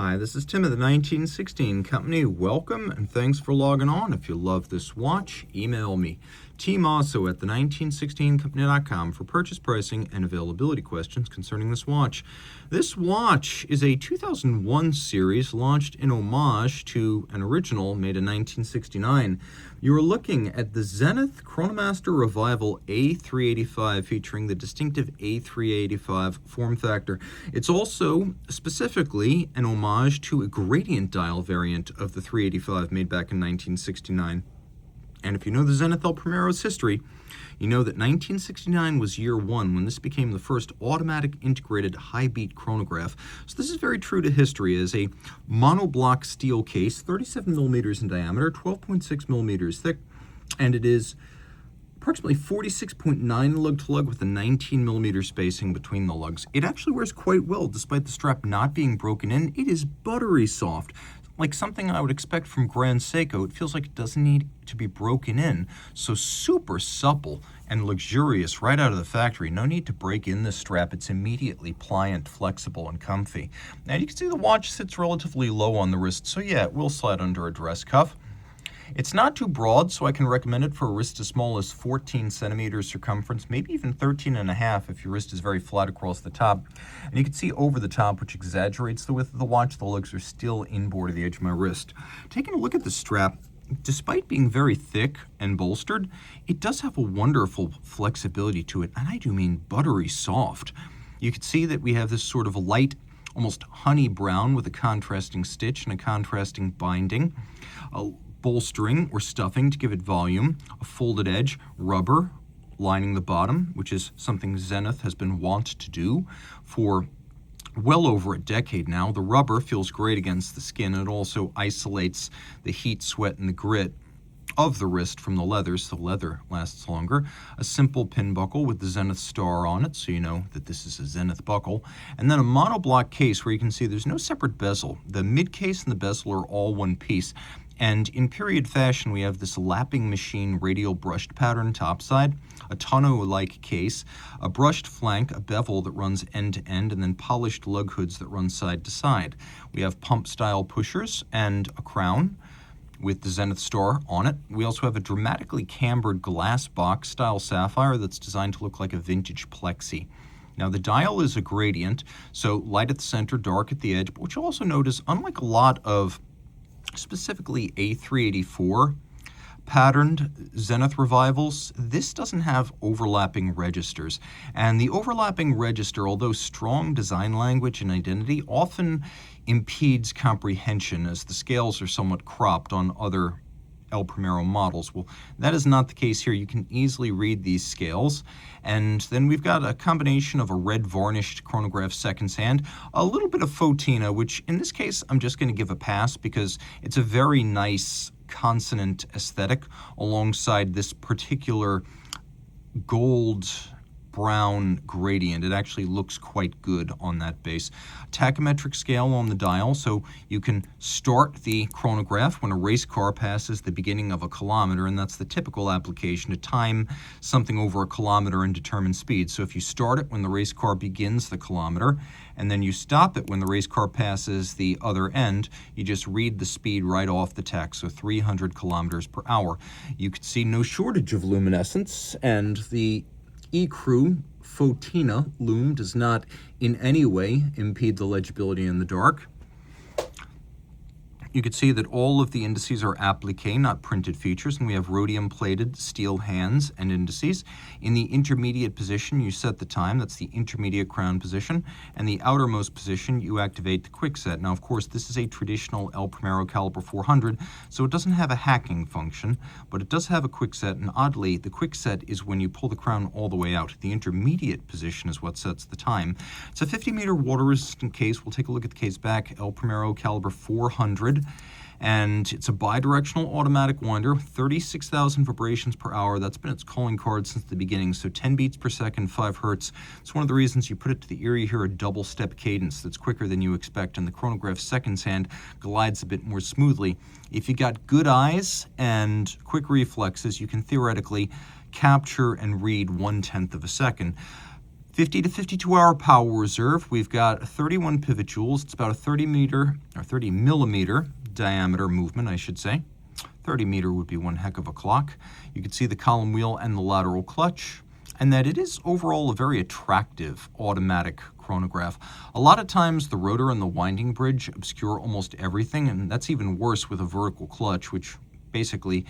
Hi, this is Tim of the 1916 Company. Welcome and thanks for logging on. If you love this watch, email me, Team Mosso at the1916company.com for purchase pricing and availability questions concerning this watch. This watch is a 2001 series launched in homage to an original made in 1969. You are looking at the Zenith Chronomaster Revival A385 featuring the distinctive A385 form factor. It's also specifically an homage to a gradient dial variant of the 385 made back in 1969. And if you know the Zenith El Primero's history, you know that 1969 was year one when this became the first automatic integrated high-beat chronograph. So this is very true to history as a monoblock steel case, 37 millimeters in diameter, 12.6 millimeters thick, and it is approximately 46.9 lug to lug with a 19 millimeter spacing between the lugs. It actually wears quite well despite the strap not being broken in. It is buttery soft. Like something I would expect from Grand Seiko. It feels like it doesn't need to be broken in. So super supple and luxurious right out of the factory. No need to break in this strap. It's immediately pliant, flexible, and comfy. Now you can see the watch sits relatively low on the wrist, so yeah, it will slide under a dress cuff. It's not too broad, so I can recommend it for a wrist as small as 14 centimeters circumference, maybe even 13.5 if your wrist is very flat across the top. And you can see over the top, which exaggerates the width of the watch, the lugs are still inboard of the edge of my wrist. Taking a look at the strap, despite being very thick and bolstered, it does have a wonderful flexibility to it, and I do mean buttery soft. You can see that we have this sort of light, almost honey brown with a contrasting stitch and a contrasting binding. Bolstering or stuffing to give it volume, a folded edge, rubber lining the bottom, which is something Zenith has been wont to do for well over a decade now. The rubber feels great against the skin. It also isolates the heat, sweat, and the grit of the wrist from the leather, so the leather lasts longer. A simple pin buckle with the Zenith star on it, so you know that this is a Zenith buckle. And then a monoblock case where you can see there's no separate bezel. The mid case and the bezel are all one piece. And in period fashion, we have this lapping machine radial brushed pattern topside, a tonneau-like case, a brushed flank, a bevel that runs end to end, and then polished lug hoods that run side to side. We have pump-style pushers and a crown with the Zenith star on it. We also have a dramatically cambered glass box style sapphire that's designed to look like a vintage plexi. Now the dial is a gradient, so light at the center, dark at the edge, but what you'll also notice, unlike a lot of specifically A384 patterned Zenith revivals, this doesn't have overlapping registers. And the overlapping register, although strong design language and identity, often impedes comprehension as the scales are somewhat cropped on other El Primero models. Well, that is not the case here. You can easily read these scales. And then we've got a combination of a red varnished chronograph seconds hand, a little bit of fauxtina, which in this case I'm just going to give a pass because it's a very nice consonant aesthetic alongside this particular gold brown gradient. It actually looks quite good on that base. Tachymetric scale on the dial, so you can start the chronograph when a race car passes the beginning of a kilometer, and that's the typical application to time something over a kilometer and determine speed. So if you start it when the race car begins the kilometer, and then you stop it when the race car passes the other end, you just read the speed right off the tach, so 300 kilometers per hour. You can see no shortage of luminescence, and the E-Crew Fauxtina loom does not in any way impede the legibility in the dark. You can see that all of the indices are applique, not printed features, and we have rhodium-plated steel hands and indices. In the intermediate position, you set the time. That's the intermediate crown position. And the outermost position, you activate the quick set. Now, of course, this is a traditional El Primero caliber 400, so it doesn't have a hacking function, but it does have a quick set, and oddly, the quick set is when you pull the crown all the way out. The intermediate position is what sets the time. It's a 50-meter water-resistant case. We'll take a look at the case back, El Primero caliber 400. And it's a bidirectional automatic winder, 36,000 vibrations per hour. That's been its calling card since the beginning, so 10 beats per second, 5 hertz. It's one of the reasons you put it to the ear, you hear a double-step cadence that's quicker than you expect, and the chronograph seconds hand glides a bit more smoothly. If you got good eyes and quick reflexes, you can theoretically capture and read 1/10 of a second. 50 to 52 hour power reserve. We've got 31 pivot joules. It's about a 30 millimeter diameter movement, I should say. 30 meter would be one heck of a clock. You can see the column wheel and the lateral clutch, and that it is overall a very attractive automatic chronograph. A lot of times the rotor and the winding bridge obscure almost everything, and that's even worse with a vertical clutch, which basically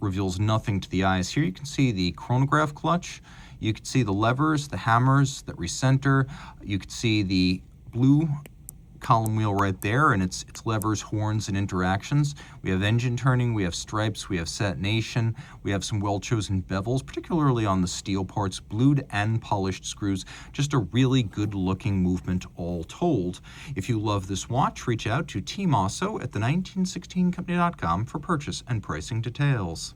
reveals nothing to the eyes. Here you can see the chronograph clutch. You can see the levers, the hammers that recenter. You can see the blue column wheel right there and its levers, horns, and interactions. We have engine turning, we have stripes, we have satination, we have some well-chosen bevels, particularly on the steel parts, blued and polished screws. Just a really good-looking movement all told. If you love this watch, reach out to Team Mosso at the 1916company.com for purchase and pricing details.